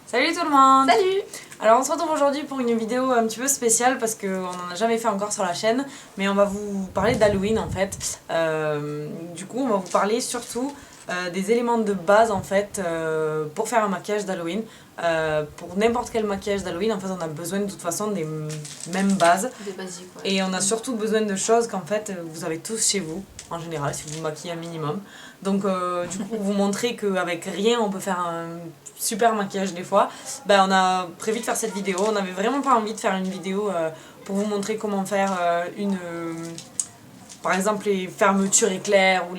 Salut tout le monde! Salut! Alors on se retrouve aujourd'hui pour une vidéo un petit peu spéciale parce qu'on n'en a jamais fait encore sur la chaîne, mais on va vous parler d'Halloween en fait. Du coup on va vous parler surtout des éléments de base en fait pour faire un maquillage d'Halloween. Pour n'importe quel maquillage d'Halloween en fait on a besoin de toute façon des mêmes bases. Des basiques, ouais. Et on a surtout besoin de choses qu'en fait vous avez tous chez vous en général si vous maquillez un minimum. Donc du coup vous montrer qu'avec rien on peut faire un super maquillage des fois. On a prévu de faire cette vidéo, on n'avait vraiment pas envie de faire une vidéo pour vous montrer comment faire par exemple les fermetures éclairs ou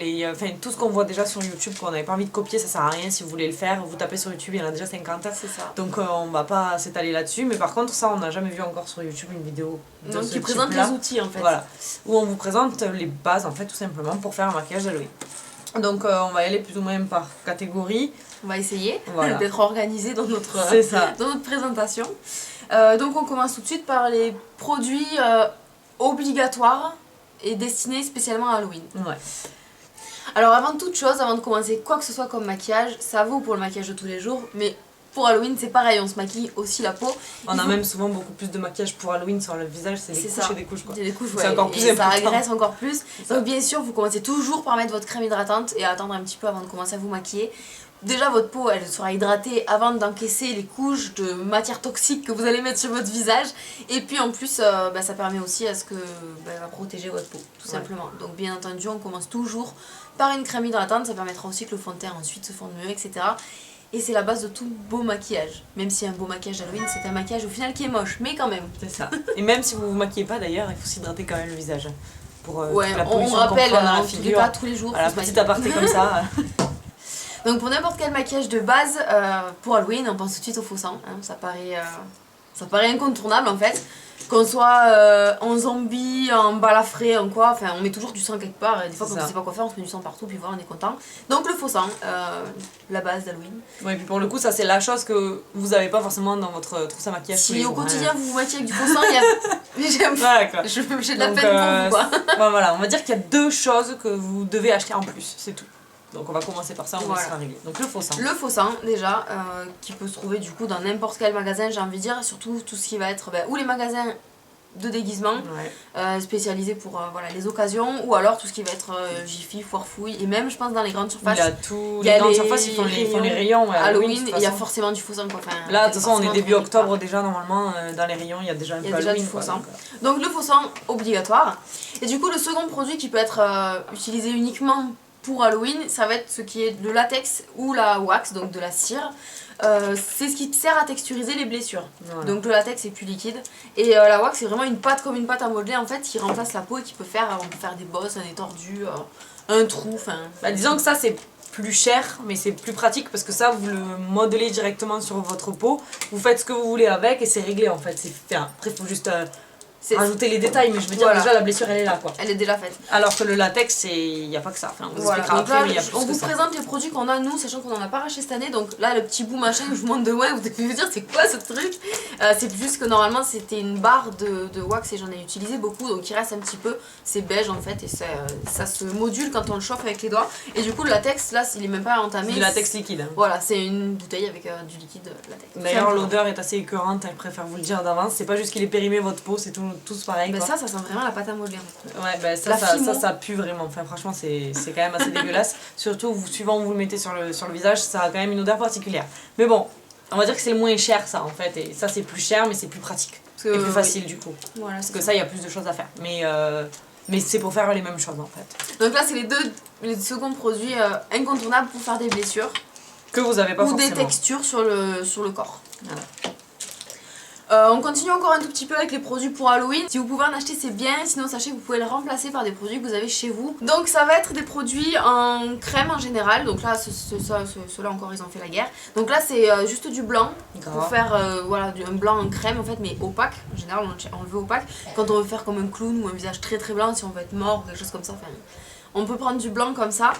tout ce qu'on voit déjà sur YouTube qu'on n'avait pas envie de copier, ça sert à rien si vous voulez le faire, vous tapez sur YouTube, il y en a déjà 50. C'est ça. Donc on va pas s'étaler là-dessus, mais par contre ça on n'a jamais vu encore sur YouTube une vidéo de Donc ce qui présente type-là. les outils en fait. Voilà, où on vous présente les bases en fait tout simplement pour faire un maquillage d'Halloween. Donc on va y aller plus ou moins par catégorie. On va essayer Voilà. d'être organisé dans notre présentation. Donc on commence tout de suite par les produits obligatoires et destinés spécialement à Halloween. Ouais. Alors avant toute chose, avant de commencer quoi que ce soit comme maquillage, ça vaut pour le maquillage de tous les jours, mais pour Halloween c'est pareil, on se maquille aussi la peau. On a même souvent beaucoup plus de maquillage pour Halloween sur le visage, c'est des couches ça. et des couches quoi. C'est des couches, C'est ouais, encore plus et important. ça agresse encore plus. Donc bien sûr vous commencez toujours par mettre votre crème hydratante et attendre un petit peu avant de commencer à vous maquiller. Déjà votre peau elle sera hydratée avant d'encaisser les couches de matière toxique que vous allez mettre sur votre visage, et puis en plus ça permet aussi à ce que va protéger votre peau tout simplement. Donc bien entendu on commence toujours par une crème hydratante, ça permettra aussi que le fond de teint ensuite se fonde mieux, etc. Et c'est la base de tout beau maquillage. Même si un beau maquillage d'Halloween c'est un maquillage au final qui est moche, mais quand même. C'est ça. Et même si vous vous maquillez pas d'ailleurs, il faut s'hydrater quand même le visage. Pour ouais, toute la on pollution rappelle qu'on prend dans la en tous les figure. cas tous les jours. Voilà, petit aparté comme ça. Donc pour n'importe quel maquillage de base, pour Halloween, on pense tout de suite au faux sang. Hein, ça paraît incontournable en fait. Qu'on soit en zombie, en balafré, en quoi, enfin on met toujours du sang quelque part. Et des fois quand on sait pas quoi faire, on se met du sang partout, puis voilà, on est content. Donc le faux sang, la base d'Halloween. Ouais, et puis pour le coup, ça c'est la chose que vous avez pas forcément dans votre trousse à maquillage. Si au quotidien vous vous maquillez avec du faux sang, j'ai de la peine pour vous quoi. Voilà, on va dire qu'il y a deux choses que vous devez acheter en plus, c'est tout. Donc on va commencer par ça, on va se faire régler. Donc le faux sang. Le faux sang déjà, qui peut se trouver du coup dans n'importe quel magasin, j'ai envie de dire, surtout tout ce qui va être ou les magasins de déguisement spécialisés pour les occasions, ou alors tout ce qui va être Jiffy, Foire Fouille, et même je pense dans les grandes surfaces. Les grandes surfaces ils font les rayons Halloween, il y a forcément du faux sang quoi. Enfin, là de toute façon on est début octobre déjà, normalement dans les rayons il y a déjà un peu Halloween, du faux sang. Donc le faux sang obligatoire. Et du coup le second produit qui peut être utilisé uniquement pour Halloween, ça va être ce qui est de latex ou la wax, donc de la cire. C'est ce qui sert à texturiser les blessures. Voilà. Donc le latex est plus liquide. Et la wax c'est vraiment une pâte comme une pâte à modeler en fait, qui remplace la peau et qui peut faire, on peut faire des bosses, des tordus, un trou, enfin... disons que ça c'est plus cher, mais c'est plus pratique parce que ça vous le modelez directement sur votre peau. Vous faites ce que vous voulez avec et c'est réglé en fait. Après il faut juste... rajouter les détails, mais je veux dire déjà la blessure elle est là quoi. Elle est déjà faite. Alors que le latex, il n'y a pas que ça. Enfin, on vous expliquera donc après, là, mais il y a plus on que vous ça. présente les produits qu'on a nous, sachant qu'on en a pas racheté cette année. Donc là le petit bout machin que je vous montre de loin, vous devez vous dire c'est quoi ce truc. C'est juste que normalement c'était une barre de wax et j'en ai utilisé beaucoup, donc il reste un petit peu. C'est beige en fait et ça se module quand on le chauffe avec les doigts. Et du coup le latex là il est même pas entamé. C'est du latex liquide. Hein. Voilà, c'est une bouteille avec du liquide latex. D'ailleurs l'odeur est assez écœurante, je préfère vous le dire d'avance. C'est pas juste qu'il est périmé votre peau, c'est tous pareil. Ça sent vraiment la pâte à modeler. Ouais, ça pue vraiment. Enfin, franchement, c'est quand même assez dégueulasse. Surtout, suivant où vous le mettez sur le visage, ça a quand même une odeur particulière. Mais bon, on va dire que c'est le moins cher, ça en fait. Et ça, c'est plus cher, mais c'est plus pratique. Et plus facile du coup. Voilà, parce que ça, il y a plus de choses à faire. Mais c'est pour faire les mêmes choses en fait. Donc là, c'est les seconds produits incontournables pour faire des blessures. Que vous avez pas ou forcément. Des textures sur le corps. Voilà. On continue encore un tout petit peu avec les produits pour Halloween. Si vous pouvez en acheter c'est bien, sinon sachez que vous pouvez le remplacer par des produits que vous avez chez vous. Donc ça va être des produits en crème en général, donc là ceux-là encore ils ont fait la guerre. Donc là c'est juste du blanc pour faire un blanc en crème en fait, mais opaque. En général on le veut opaque. Quand on veut faire comme un clown ou un visage très très blanc, si on veut être mort ou quelque chose comme ça, enfin, on peut prendre du blanc comme ça.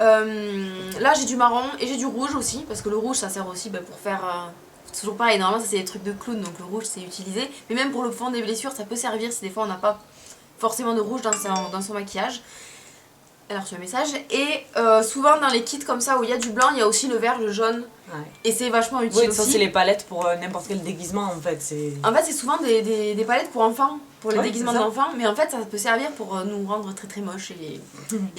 Là j'ai du marron et j'ai du rouge aussi, parce que le rouge ça sert aussi pour faire... C'est toujours pareil, normalement ça c'est des trucs de clown, donc le rouge c'est utilisé. Mais même pour le fond des blessures, ça peut servir si des fois on n'a pas forcément de rouge dans son maquillage. Elle a reçu un message. Et souvent dans les kits comme ça où il y a du blanc, il y a aussi le vert, le jaune Ouais. Et c'est vachement utile Oui, aussi. ça c'est les palettes pour n'importe quel déguisement en fait. En fait, c'est souvent des palettes pour enfants, pour les Ouais, déguisements c'est ça. d'enfants, mais en fait, ça peut servir pour nous rendre très très moches et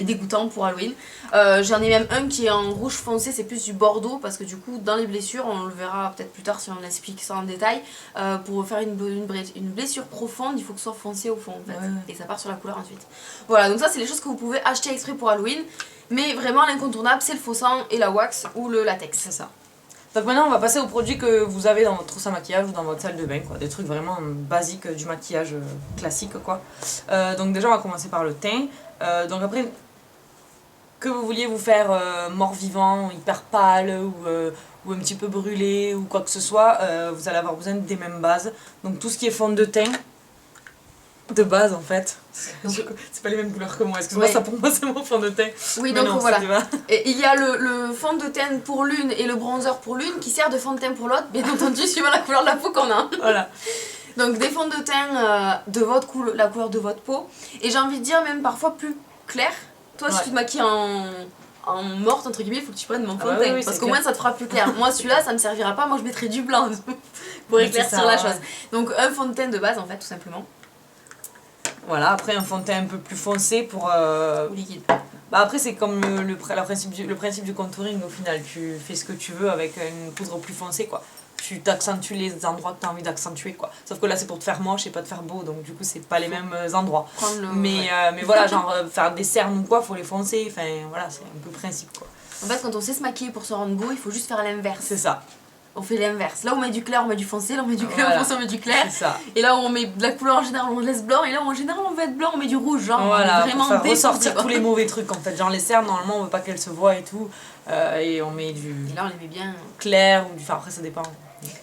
dégoûtants pour Halloween. J'en ai même un qui est en rouge foncé, c'est plus du bordeaux, parce que du coup, dans les blessures, on le verra peut-être plus tard si on explique ça en détail, pour faire une blessure profonde, il faut que ce soit foncé au fond en fait, Ouais. et ça part sur la couleur ensuite. Voilà, donc ça, c'est les choses que vous pouvez acheter exprès pour Halloween, mais vraiment l'incontournable, c'est le faux sang et la wax ou le latex. C'est ça. Donc maintenant on va passer aux produits que vous avez dans votre trousse à maquillage ou dans votre salle de bain, quoi. Des trucs vraiment basiques du maquillage classique quoi. Donc déjà on va commencer par le teint. Donc après, que vous vouliez vous faire mort-vivant, hyper pâle ou un petit peu brûlé ou quoi que ce soit, vous allez avoir besoin des mêmes bases. Donc tout ce qui est fond de teint, de base en fait. C'est pas les mêmes couleurs que moi, excuse-moi, Ouais. ça pour moi c'est mon fond de teint. Oui, Mais donc non, voilà. ça, tu vois. Et il y a le fond de teint pour l'une et le bronzer pour l'une qui sert de fond de teint pour l'autre, bien entendu, suivant la couleur de la peau qu'on a. Voilà. Donc des fonds de teint de votre la couleur de votre peau. Et j'ai envie de dire même parfois plus clair. Toi, si Ouais. tu te maquilles en morte, entre guillemets, il faut que tu prennes mon fond Ah de bah teint. oui, parce c'est qu'au clair. moins ça te fera plus clair. Moi, celui-là, ça me servira pas. Moi, je mettrai du blanc pour Oui, c'est éclaircir ça, la ouais. chose. Donc un fond de teint de base, en fait, tout simplement. Voilà, après un fond de teint un peu plus foncé pour... Ou liquide. Bah après c'est comme le principe du contouring au final, tu fais ce que tu veux avec une poudre plus foncée quoi. Tu t'accentues les endroits que tu as envie d'accentuer quoi. Sauf que là c'est pour te faire moche et pas te faire beau, donc du coup c'est pas les mêmes endroits. Prendre le... Mais, ouais. mais voilà, genre faire des cernes ou quoi, faut les foncer, enfin voilà, c'est un peu le principe quoi. En fait, quand on sait se maquiller pour se rendre beau, il faut juste faire l'inverse. C'est ça, On fait l'inverse. Là, on met du clair, on met du foncé. Là, on met du clair, Voilà. on foncé, on met du clair. c'est ça. Et là, on met de la couleur en général, on laisse blanc. Et là, en général, on veut être blanc, on met du rouge. Genre, Voilà, on est vraiment pour faire défoncé, ressortir quoi. tous les mauvais trucs en fait. Genre les cernes, normalement on veut pas qu'elles se voient et tout. Et on met du Et là, on les met bien. clair ou du... Enfin après ça dépend.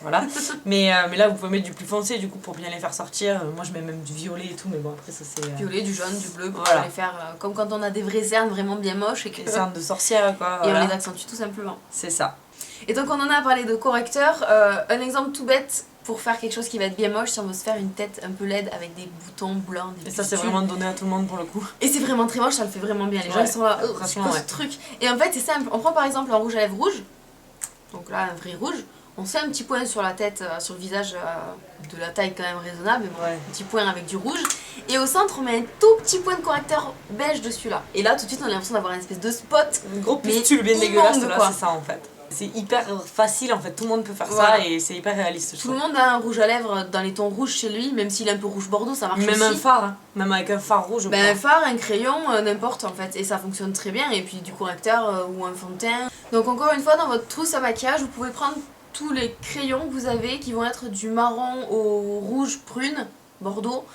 Voilà. mais là vous pouvez mettre du plus foncé du coup pour bien les faire sortir. Moi je mets même du violet et tout, mais bon après ça c'est... Violet, du jaune, du bleu, pour Voilà. les faire comme quand on a des vraies cernes vraiment bien moches et, que... les cernes de sorcière quoi. et Voilà. on les accentue tout simplement. C'est ça. Et donc, on en a parlé de correcteur. Un exemple tout bête pour faire quelque chose qui va être bien moche, si on veut se faire une tête un peu laide avec des boutons blancs, des Et ça c'est pustules. vraiment donné à tout le monde pour le coup. Et c'est vraiment très moche, ça le fait vraiment bien. Les gens Ouais. ils sont là, c'est Franchement, quoi ouais. ce truc? Et en fait, c'est simple. On prend par exemple un rouge à lèvres rouge. Donc là, un vrai rouge. On fait un petit point sur la tête, sur le visage de la taille quand même raisonnable. Mais bon, Ouais. un petit point avec du rouge. Et au centre, on met un tout petit point de correcteur beige dessus là. Et là, tout de suite, on a l'impression d'avoir une espèce de spot. Un gros Mais pustule bien immonde, dégueulasse là, quoi. c'est ça en fait. C'est hyper facile en fait, tout le monde peut faire Voilà. ça et c'est hyper réaliste je Tout le trouve. monde a un rouge à lèvres dans les tons rouges chez lui, même s'il est un peu rouge bordeaux, ça marche Même aussi. un phare, hein. Même avec un phare rouge. Ben, un phare, un crayon, n'importe en fait, et ça fonctionne très bien, et puis du correcteur ou un fond de teint. Donc encore une fois, dans votre trousse à maquillage, vous pouvez prendre tous les crayons que vous avez qui vont être du marron au rouge prune, bordeaux,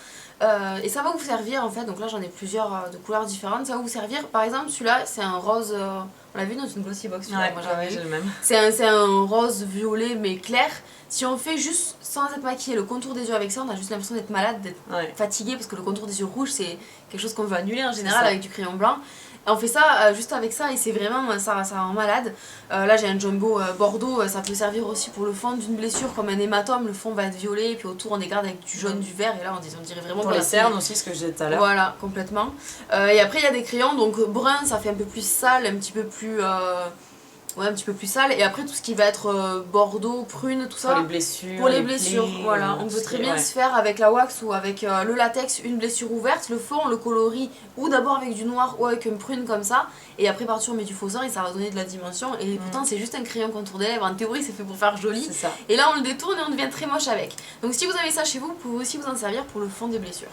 et ça va vous servir en fait, donc là j'en ai plusieurs de couleurs différentes, ça va vous servir, par exemple celui-là c'est un rose, on l'a vu dans une glossy box, Ouais, moi j'avais ouais, vu. j'ai le même. C'est un rose violet mais clair. Si on fait juste sans être maquillé le contour des yeux avec ça, on a juste l'impression d'être malade, d'être Ouais. fatigué parce que le contour des yeux rouges c'est quelque chose qu'on veut annuler en général ça. avec du crayon blanc. Et on fait ça juste avec ça et c'est vraiment ça rend malade. Là j'ai un jumbo bordeaux, ça peut servir aussi pour le fond d'une blessure comme un hématome, le fond va être violet et puis autour on dégrade avec du jaune, du vert et là on dirait vraiment Pour qu'on les a fait- cernes aussi, ce que je disais tout à l'heure. Voilà, complètement. Et après il y a des crayons, donc brun ça fait un peu plus sale, un petit peu plus... Ouais, un petit peu plus sale. Et après tout ce qui va être bordeaux, prune, tout ça. Pour les blessures. Pour les blessures, plaies, voilà. On tout peut ce très qui est- bien ouais. se faire avec la wax ou avec le latex une blessure ouverte, le fond, on le colorie ou d'abord avec du noir ou avec une prune comme ça. Et après par-dessus on met du faux sang et ça va donner de la dimension. Et pourtant c'est juste un crayon contour des lèvres. En théorie c'est fait pour faire joli. C'est ça. Et là on le détourne et on devient très moche avec. Donc si vous avez ça chez vous, vous pouvez aussi vous en servir pour le fond des blessures.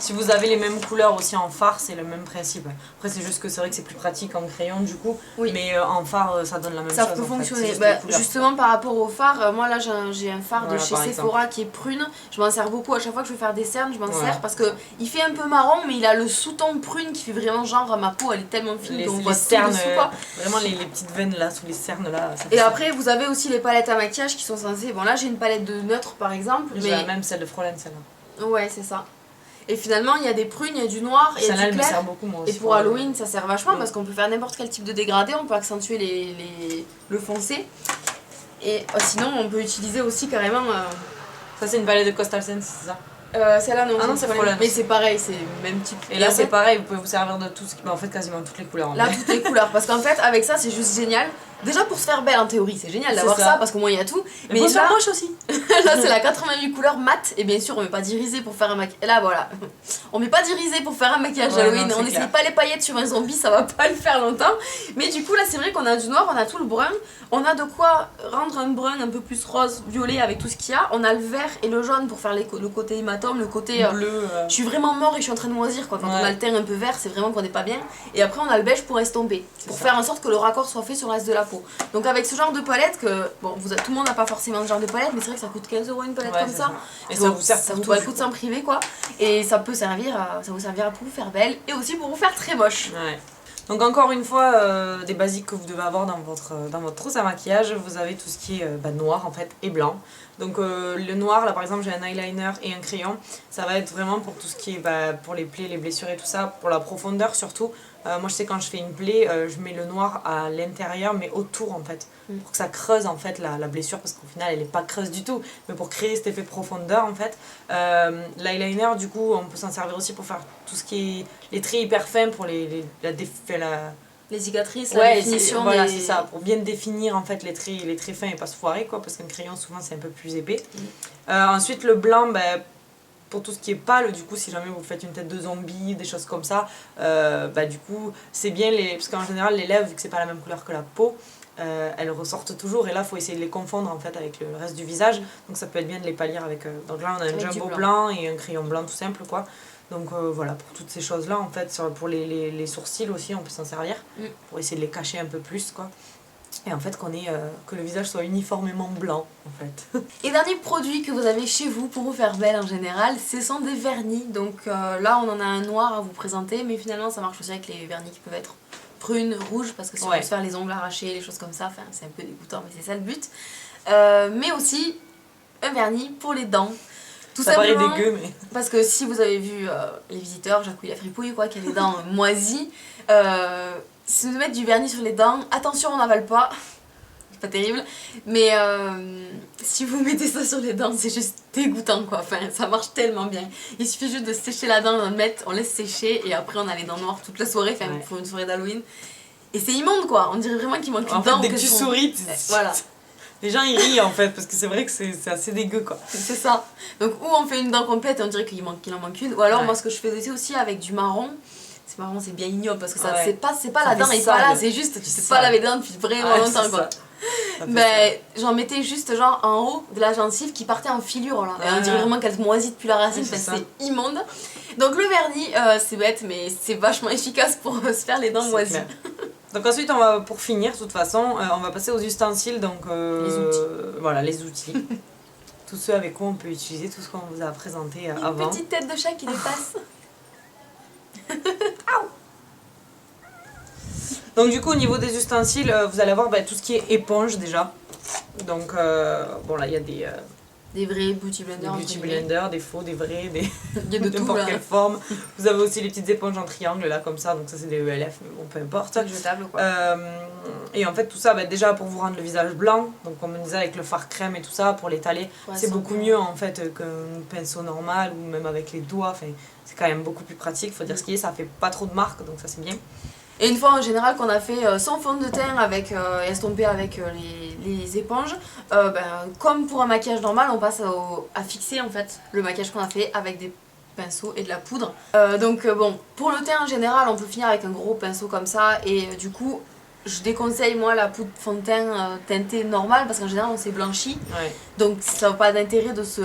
Si vous avez les mêmes couleurs aussi en fard, c'est le même principe. Après, c'est juste que c'est vrai que c'est plus pratique en crayon du coup. Oui. Mais en fard, ça donne la même Ça chose. peut en fait. fonctionner. C'est juste Bah, les couleurs. justement par rapport au fard, moi là j'ai un fard Voilà, de chez par Sephora qui est prune. Je m'en sers beaucoup à chaque fois que je veux faire des cernes, je m'en Voilà. sers parce que il fait un peu marron mais il a le sous-ton prune qui fait vraiment genre ma peau elle est tellement fine Les, qu'on les voit tout cernes, dessous quoi. vraiment les petites veines là, sous les cernes là. ça fait Et ça. après vous avez aussi les palettes à maquillage qui sont censées. Bon là j'ai une palette de neutre par exemple, J'ai mais la même, celle de Frolen, celle-là. ouais c'est ça. Et finalement il y a des prunes, il y a du noir, il y a Celle-là, du elle me clair. sert beaucoup moi Et aussi. pour Halloween ça sert vachement Ouais. parce qu'on peut faire n'importe quel type de dégradé, on peut accentuer le foncé. Et sinon on peut utiliser aussi carrément... Ça, c'est une palette de Coastal Sense, c'est ça. Celle-là non, Ah non, c'est Frolen. mais c'est pareil, c'est le même type. Et là, en c'est fait, pareil, vous pouvez vous servir de tout ce qui. Bah, en fait, quasiment toutes les couleurs. En là vrai. toutes les couleurs parce qu'en fait avec ça c'est juste génial. Déjà pour se faire belle en théorie, c'est génial d'avoir C'est ça. ça parce qu'au moins il y a tout. Mais pour se faire moche aussi. Là c'est la 88 couleurs mat et bien sûr on met pas d'irisé pour faire un maquillage. Là voilà, on met pas d'irisé pour faire un maquillage Halloween, non, on n'essaye pas les paillettes sur un zombie, ça va pas le faire longtemps. Mais du coup là c'est vrai qu'on a du noir, on a tout le brun, on a de quoi rendre un brun un peu plus rose, violet avec tout ce qu'il y a. On a le vert et le jaune pour faire le côté hématome, le côté bleu. Je suis vraiment mort et je suis en train de moisir quoi. Quand on a le teint un peu vert c'est vraiment qu'on n'est pas bien. Et après on a le beige pour estomper, pour faire en sorte que le raccord soit fait sur le reste de la peau. Donc avec ce genre de palette que, bon, tout le monde n'a pas forcément ce genre de palette, mais c'est vrai que ça coûte 15 € une palette comme ça. Et ça vous sert ça vous coûte sans privé quoi. Et ça peut servir, ça vous servira pour vous faire belle et aussi pour vous faire très moche. Ouais. Donc encore une fois, des basiques que vous devez avoir dans votre trousse à maquillage, vous avez tout ce qui est noir en fait et blanc. Donc le noir, là par exemple j'ai un eyeliner et un crayon, ça va être vraiment pour tout ce qui est pour les plaies, les blessures et tout ça, pour la profondeur surtout. Moi je sais quand je fais une plaie, je mets le noir à l'intérieur mais autour en fait, pour que ça creuse en fait la blessure parce qu'au final elle n'est pas creuse du tout, mais pour créer cet effet profondeur en fait. L'eyeliner du coup on peut s'en servir aussi pour faire tout ce qui est les traits hyper fins pour les cicatrices, la définition voilà, c'est ça, pour bien définir en fait les traits fins et pas se foirer quoi, parce qu'un crayon souvent c'est un peu plus épais. Ensuite le blanc, pour tout ce qui est pâle, du coup si jamais vous faites une tête de zombie, des choses comme ça, du coup c'est bien, parce qu'en général les lèvres vu que c'est pas la même couleur que la peau, elles ressortent toujours et là il faut essayer de les confondre en fait avec le reste du visage, donc ça peut être bien de les pâlir avec, donc là on a un jumbo blanc et un crayon blanc tout simple quoi. Donc voilà, pour toutes ces choses là en fait, pour les sourcils aussi on peut s'en servir, pour essayer de les cacher un peu plus quoi. Et en fait que le visage soit uniformément blanc en fait. Et dernier produit que vous avez chez vous pour vous faire belle en général, ce sont des vernis. Donc là on en a un noir à vous présenter, mais finalement ça marche aussi avec les vernis qui peuvent être brunes, rouges, parce que si on veut se faire les ongles arrachés, les choses comme ça, c'est un peu dégoûtant mais c'est ça le but. Mais aussi un vernis pour les dents. Tout ça paraît dégueu mais... Parce que si vous avez vu les visiteurs, Jacouille la fripouille quoi, qui a les dents moisies, si vous mettez du vernis sur les dents, attention on n'avale pas, c'est pas terrible, mais si vous mettez ça sur les dents c'est juste dégoûtant quoi, enfin ça marche tellement bien. Il suffit juste de sécher la dent, on laisse sécher et après on a les dents noires toute la soirée, pour une soirée d'Halloween. Et c'est immonde quoi, on dirait vraiment qu'il manque une dent. Dès que tu souris, voilà. Les gens ils rient en fait parce que c'est vrai que c'est assez dégueu quoi. C'est ça. Donc ou on fait une dent complète et on dirait qu'il en manque une, ou alors moi ce que je fais aussi avec du marron, c'est marrant, c'est bien ignoble parce que ça c'est pas la dent est pas là, c'est juste tu sais pas laver les dents depuis vraiment longtemps quoi. J'en mettais juste genre en haut de la gencive qui partait en filure là. Et on dirait vraiment qu'elle moisit depuis la racine, c'est immonde. Donc le vernis, c'est bête mais c'est vachement efficace pour se faire les dents moisies. Donc ensuite, pour finir, de toute façon, on va passer aux ustensiles, donc les outils. Voilà, les outils. Tous ceux avec quoi on peut utiliser tout ce qu'on vous a présenté avant. Une petite tête de chat qui dépasse. Donc du coup, au niveau des ustensiles, vous allez avoir tout ce qui est éponge déjà. Donc bon là, il y a des vrais beauty blenders, des faux, des vrais, il y a de n'importe quelle forme. Vous avez aussi les petites éponges en triangle là comme ça, donc ça c'est des ELF, mais bon peu importe. Jetable quoi. Et en fait tout ça, déjà pour vous rendre le visage blanc, donc comme on disait avec le fard crème et tout ça, pour l'étaler, c'est beaucoup mieux en fait qu'un pinceau normal ou même avec les doigts, c'est quand même beaucoup plus pratique, faut dire ce qui est, ça fait pas trop de marques donc ça c'est bien. Et une fois en général qu'on a fait sans fond de teint avec estompé avec les éponges, comme pour un maquillage normal, on passe à fixer en fait le maquillage qu'on a fait avec des pinceaux et de la poudre. Donc bon, pour le teint en général, on peut finir avec un gros pinceau comme ça et du coup, je déconseille moi la poudre fond de teint teintée normale parce qu'en général on s'est blanchi. Donc ça n'a pas d'intérêt de se...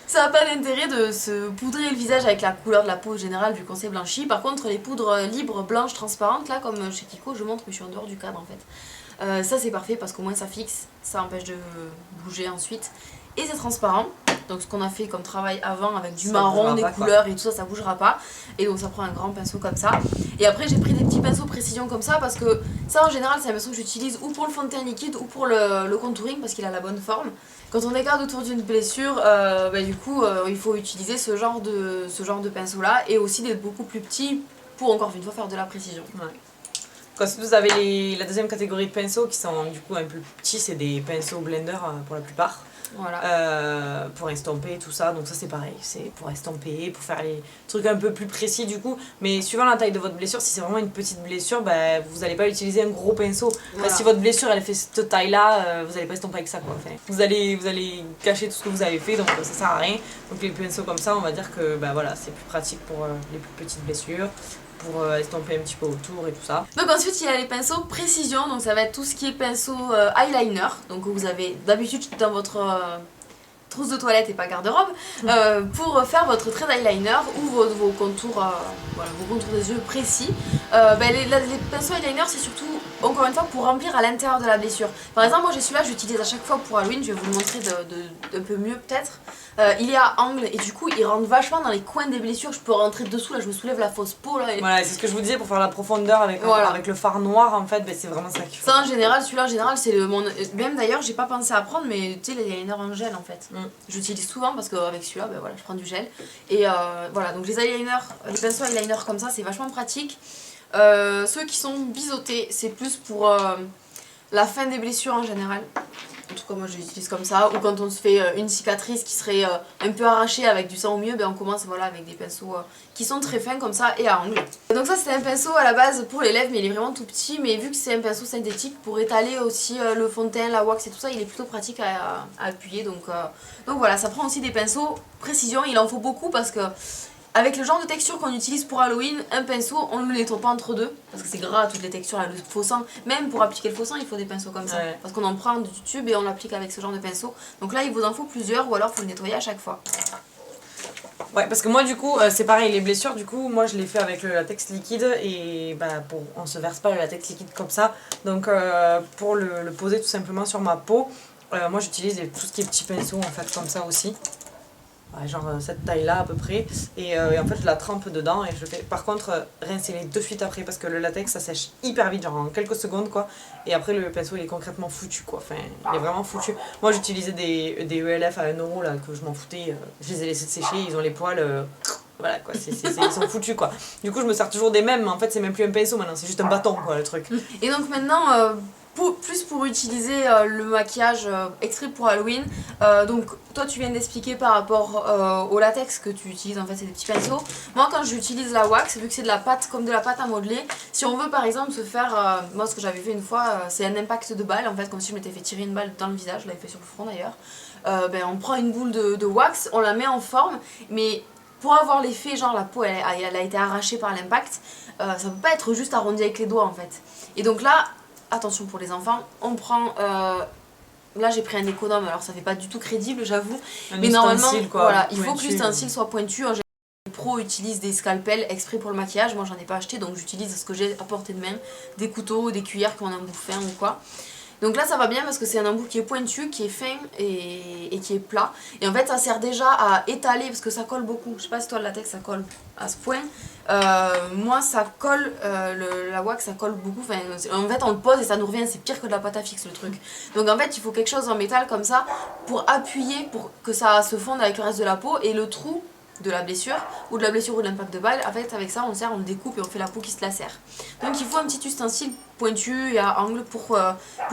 Ça n'a pas d'intérêt de se poudrer le visage avec la couleur de la peau générale vu qu'on s'est blanchi. Par contre les poudres libres, blanches, transparentes, là comme chez Kiko, je montre mais je suis en dehors du cadre en fait. Ça c'est parfait parce qu'au moins ça fixe, ça empêche de bouger ensuite. Et c'est transparent, donc ce qu'on a fait comme travail avant avec du marron, des couleurs et tout ça, ça bougera pas. Et donc ça prend un grand pinceau comme ça. Et après j'ai pris des petits pinceaux précision comme ça parce que ça en général c'est un pinceau que j'utilise ou pour le fond de teint liquide ou pour le contouring parce qu'il a la bonne forme. Quand on écarte autour d'une blessure, du coup il faut utiliser ce genre de pinceau là et aussi des beaucoup plus petits pour encore une fois faire de la précision. Ensuite vous avez la deuxième catégorie de pinceaux qui sont du coup un peu petits, c'est des pinceaux blender pour la plupart. Voilà. Pour estomper tout ça, donc ça c'est pareil, c'est pour estomper, pour faire les trucs un peu plus précis du coup, mais suivant la taille de votre blessure, si c'est vraiment une petite blessure, bah, vous n'allez pas utiliser un gros pinceau. Voilà. Si votre blessure elle fait cette taille là, vous n'allez pas estomper avec ça quoi. Enfin, vous allez cacher tout ce que vous avez fait, donc ça sert à rien. Donc les pinceaux comme ça, on va dire que bah, voilà, c'est plus pratique pour les plus petites blessures, pour estomper un petit peu autour et tout ça. Donc ensuite il y a les pinceaux précision, donc ça va être tout ce qui est pinceau eyeliner, donc vous avez d'habitude dans votre trousse de toilette et pas garde-robe, pour faire votre trait d'eyeliner ou vos contours, voilà, vos contours des yeux précis. Les pinceaux eyeliner c'est surtout, encore une fois, pour remplir à l'intérieur de la blessure. Par exemple moi j'ai celui-là, j'utilise à chaque fois pour Halloween, je vais vous le montrer d'un peu mieux peut-être. Il est à angle et du coup il rentre vachement dans les coins des blessures, je peux rentrer dessous, là je me soulève la fausse peau là. Voilà, c'est ce que je vous disais pour faire la profondeur avec le fard noir en fait, c'est vraiment ça qu'il faut. Ça en général, celui-là en général c'est même d'ailleurs j'ai pas pensé à prendre, mais tu sais les eyeliners en gel en fait. J'utilise souvent parce qu'avec celui-là voilà, je prends du gel. Et voilà, donc les eyeliners, les pinceaux eyeliner comme ça c'est vachement pratique. Ceux qui sont biseautés c'est plus pour la fin des blessures en général. En tout cas moi je les utilise comme ça, ou quand on se fait une cicatrice qui serait un peu arrachée avec du sang au milieu, ben on commence voilà, avec des pinceaux qui sont très fins comme ça et à angle. Donc ça c'était un pinceau à la base pour les lèvres mais il est vraiment tout petit, mais vu que c'est un pinceau synthétique pour étaler aussi le fond de teint, la wax et tout ça, il est plutôt pratique à appuyer, donc voilà, ça prend aussi des pinceaux précision, il en faut beaucoup parce que avec le genre de texture qu'on utilise pour Halloween, un pinceau, on ne le nettoie pas entre deux, parce que c'est gras, toutes les textures, là, le faux sang. Même pour appliquer le faux sang, il faut des pinceaux comme ça. Ouais. Parce qu'on en prend du tube et on l'applique avec ce genre de pinceau. Donc là, il vous en faut plusieurs, ou alors il faut le nettoyer à chaque fois. Ouais, parce que moi du coup, c'est pareil, les blessures, du coup, moi je les fais avec le latex liquide et bah, on se verse pas le latex liquide comme ça. Donc pour le poser tout simplement sur ma peau, moi j'utilise tout ce qui est petits pinceaux en fait, comme ça aussi. Ouais, genre cette taille là à peu près, et en fait je la trempe dedans et je fais par contre rincer-les de suite après parce que le latex ça sèche hyper vite, genre en quelques secondes quoi, et après le pinceau il est concrètement foutu quoi, enfin il est vraiment foutu. Moi j'utilisais des ELF à 1€ là que je m'en foutais, je les ai laissés sécher, ils ont les poils, voilà quoi, ils sont foutus quoi. Du coup je me sers toujours des mêmes, mais en fait c'est même plus un pinceau maintenant, c'est juste un bâton quoi le truc. Et donc maintenant plus pour utiliser le maquillage extrait pour Halloween, donc toi tu viens d'expliquer par rapport au latex que tu utilises, en fait c'est des petits pinceaux. Moi quand j'utilise la wax, vu que c'est de la pâte, comme de la pâte à modeler, si on veut par exemple se faire, moi ce que j'avais fait une fois, c'est un impact de balle, en fait comme si je m'étais fait tirer une balle dans le visage, je l'avais fait sur le front d'ailleurs. On prend une boule de wax, on la met en forme, mais pour avoir l'effet genre la peau elle a été arrachée par l'impact, ça peut pas être juste arrondi avec les doigts en fait. Et donc là, attention pour les enfants, on prend, là j'ai pris un économe, alors ça fait pas du tout crédible j'avoue, mais normalement quoi, voilà, il faut que l'ustensile soit pointu. En général, les pros utilisent des scalpels exprès pour le maquillage, moi j'en ai pas acheté donc j'utilise ce que j'ai à portée de main, des couteaux, des cuillères qui ont un embout fin ou quoi. Donc là ça va bien parce que c'est un embout qui est pointu, qui est fin et qui est plat. Et en fait ça sert déjà à étaler parce que ça colle beaucoup. Je sais pas si toi le latex ça colle à ce point. Moi ça colle, la wax ça colle beaucoup. Enfin, en fait on le pose et ça nous revient, c'est pire que de la pâte à fixe le truc. Donc en fait il faut quelque chose en métal comme ça pour appuyer, pour que ça se fonde avec le reste de la peau. Et le trou de la blessure ou de l'impact de balle, en fait avec ça on le serre, on le découpe et on fait la peau qui se lacère. Donc il faut un petit ustensile pointu et à angle pour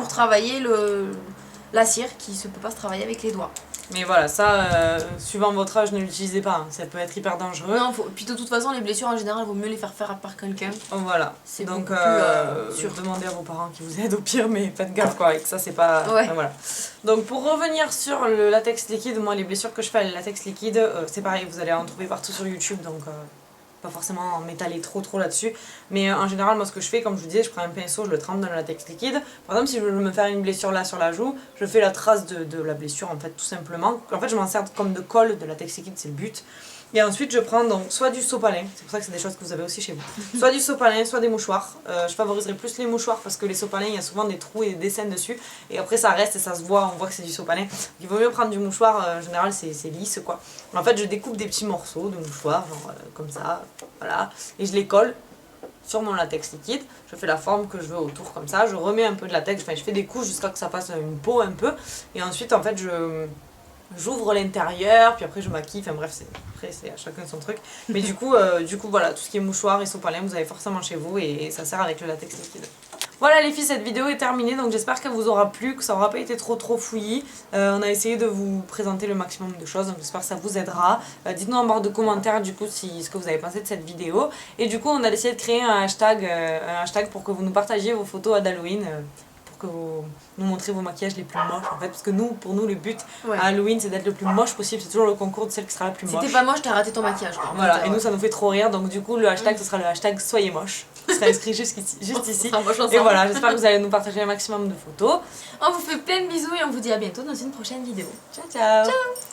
travailler la cire qui se peut pas se travailler avec les doigts. Mais voilà, ça, suivant votre âge, ne l'utilisez pas, hein. Ça peut être hyper dangereux. Non, puis de toute façon, les blessures en général, il vaut mieux les faire faire par quelqu'un. Voilà, donc demandez à vos parents qui vous aident au pire, mais faites gaffe quoi, avec ça c'est pas... Ouais. Voilà. Donc pour revenir sur le latex liquide, moi les blessures que je fais avec le latex liquide, c'est pareil, vous allez en trouver partout sur YouTube, donc pas forcément m'étaler trop là-dessus, mais en général moi ce que je fais, comme je vous disais, je prends un pinceau, je le trempe dans le latex liquide. Par exemple si je veux me faire une blessure là sur la joue, je fais la trace de la blessure en fait tout simplement. En fait je m'en sers comme de colle de latex liquide, c'est le but. Et ensuite je prends donc soit du sopalin, c'est pour ça que c'est des choses que vous avez aussi chez vous, soit du sopalin, soit des mouchoirs. Je favoriserai plus les mouchoirs parce que les sopalins il y a souvent des trous et des dessins dessus, et après ça reste et ça se voit, on voit que c'est du sopalin. Il vaut mieux prendre du mouchoir, en général c'est lisse quoi. En fait je découpe des petits morceaux de mouchoir, genre comme ça, voilà, et je les colle sur mon latex liquide, je fais la forme que je veux autour comme ça, je remets un peu de latex, enfin je fais des couches jusqu'à ce que ça fasse une peau un peu, et ensuite en fait je j'ouvre l'intérieur, puis après je maquille, enfin bref, après c'est à chacun son truc. Mais du coup voilà, tout ce qui est mouchoir et sopalin, vous avez forcément chez vous et ça sert avec le latex liquide. Voilà les filles, cette vidéo est terminée, donc j'espère qu'elle vous aura plu, que ça aura pas été trop fouillis. On a essayé de vous présenter le maximum de choses, donc j'espère que ça vous aidera. Dites-nous en barre de commentaires du coup ce que vous avez pensé de cette vidéo. Et du coup on a décidé de créer un hashtag pour que vous nous partagiez vos photos d'Halloween. Que vous nous montrez vos maquillages les plus moches en fait, parce que pour nous le but à Halloween c'est d'être le plus moche possible, c'est toujours le concours de celle qui sera la plus moche. Si t'es pas moche, t'as raté ton maquillage quoi. Voilà, et nous ça nous fait trop rire, donc du coup le hashtag ce sera le hashtag soyez moche, ce sera inscrit juste ici. Et voilà, j'espère que vous allez nous partager un maximum de photos. On vous fait plein de bisous et on vous dit à bientôt dans une prochaine vidéo. Ciao ciao. Ciao.